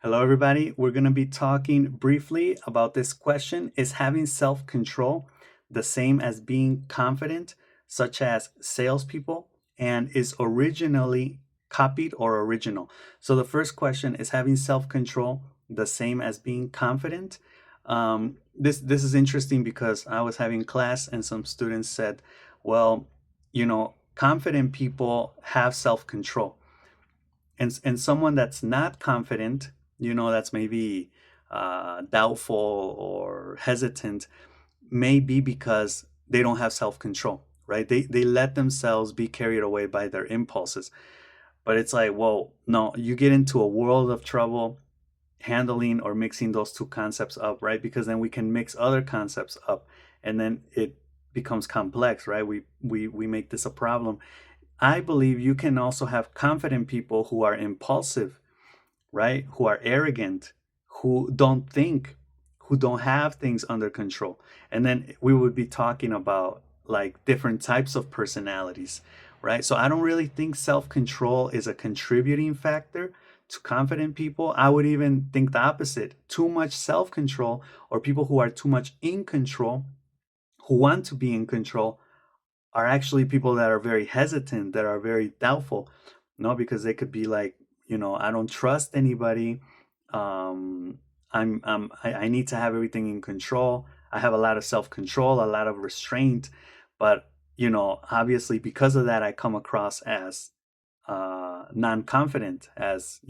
Hello, everybody. We're going to be talking briefly about this question. Is having self control the same as being confident, such as salespeople, and is originally copied or original? So, the first question is having self control the same as being confident? This is interesting because I was having class and some students said, well, confident people have self control and someone that's not confident, that's maybe doubtful or hesitant, may be because they don't have self-control, right? They let themselves be carried away by their impulses. But it's like, whoa, no, you get into a world of trouble handling or mixing those two concepts up, right? Because then we can mix other concepts up and then it becomes complex, right? We make this a problem. I believe you can also have confident people who are impulsive, right? Who are arrogant, who don't think, who don't have things under control. And then we would be talking about like different types of personalities, right? So I don't really think self control is a contributing factor to confident people. I would even think the opposite. Too much self control or people who are too much in control, who want to be in control, are actually people that are very hesitant, that are very doubtful, no, because they could be like, I don't trust anybody. I need to have everything in control. I have a lot of self-control, a lot of restraint, but obviously because of that, I come across as non-confident, as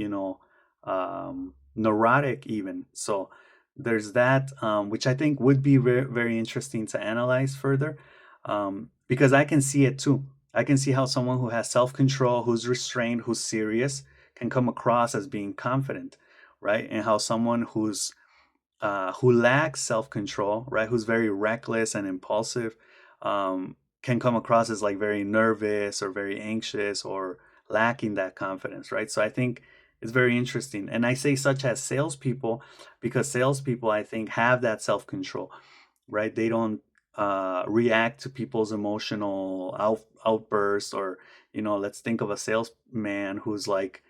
neurotic even. So there's that, which I think would be very, very interesting to analyze further, because I can see it too. I can see how someone who has self-control, who's restrained, who's serious, can come across as being confident, right? And how someone who lacks self-control, right, who's very reckless and impulsive, can come across as like very nervous or very anxious or lacking that confidence, right? So I think it's very interesting. And I say such as salespeople because salespeople, I think, have that self-control, right? They don't react to people's emotional outbursts, or let's think of a salesman who's like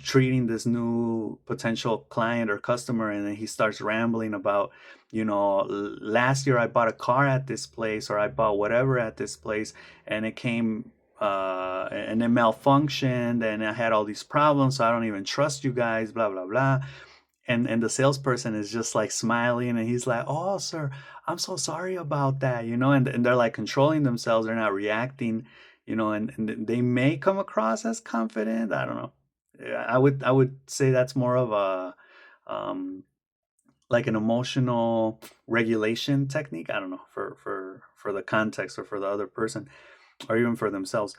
treating this new potential client or customer, and then he starts rambling about, last year I bought a car at this place, or I bought whatever at this place, and it came and it malfunctioned, and I had all these problems, so I don't even trust you guys, blah blah blah. And the salesperson is just like smiling, and he's like, oh sir, I'm so sorry about that, and they're like controlling themselves, they're not reacting, and they may come across as confident. I don't know. Yeah, I would say that's more of a um like an emotional regulation technique. I don't know, for the context or for the other person or even for themselves.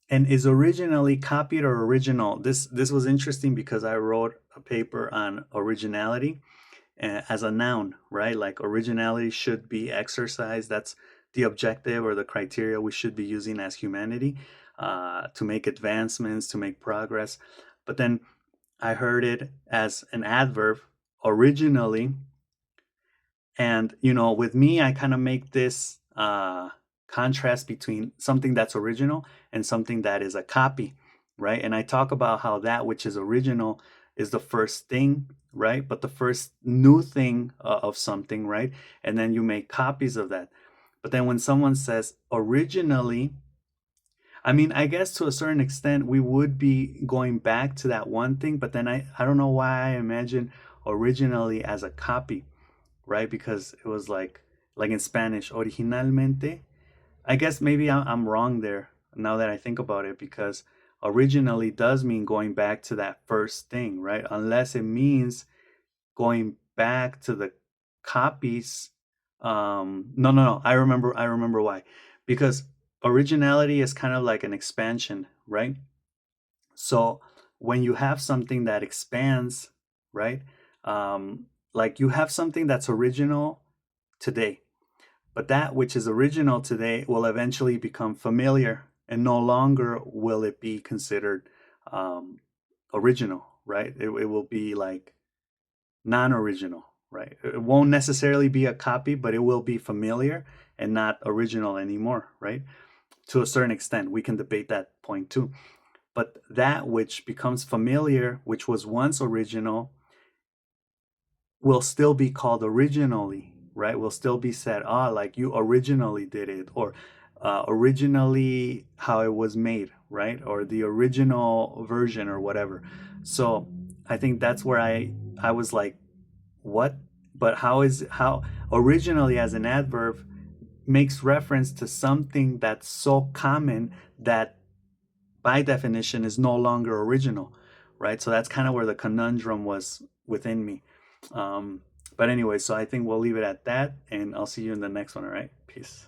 And is originally copied or original? This was interesting because I wrote a paper on originality as a noun, right? Like originality should be exercised. That's the objective or the criteria we should be using as humanity, to make advancements, to make progress. But then I heard it as an adverb originally. And, with me, I kind of make this contrast between something that's original and something that is a copy, right? And I talk about how that which is original is the first thing, right? But the first new thing of something, right? And then you make copies of that. But then when someone says originally, I mean, I guess to a certain extent, we would be going back to that one thing, but then I don't know why I imagine originally as a copy, right? Because it was like in Spanish, originalmente. I guess maybe I'm wrong there now that I think about it, because originally does mean going back to that first thing, right? Unless it means going back to the copies. No, no, no. I remember why. Because originality is kind of like an expansion, right? So when you have something that expands, right? Like you have something that's original today, but that which is original today will eventually become familiar, and no longer will it be considered um, original, right? It will be like non-original, right? It won't necessarily be a copy, but it will be familiar and not original anymore, right? To a certain extent, we can debate that point too. But that which becomes familiar, which was once original, will still be called originally, right? Will still be said, like you originally did it, or originally how it was made, right? Or the original version or whatever. So I think that's where I was like, what? But how originally as an adverb makes reference to something that's so common that by definition is no longer original, right? So that's kind of where the conundrum was within me. Um, but anyway, so I think we'll leave it at that, and I'll see you in the next one. All right, peace.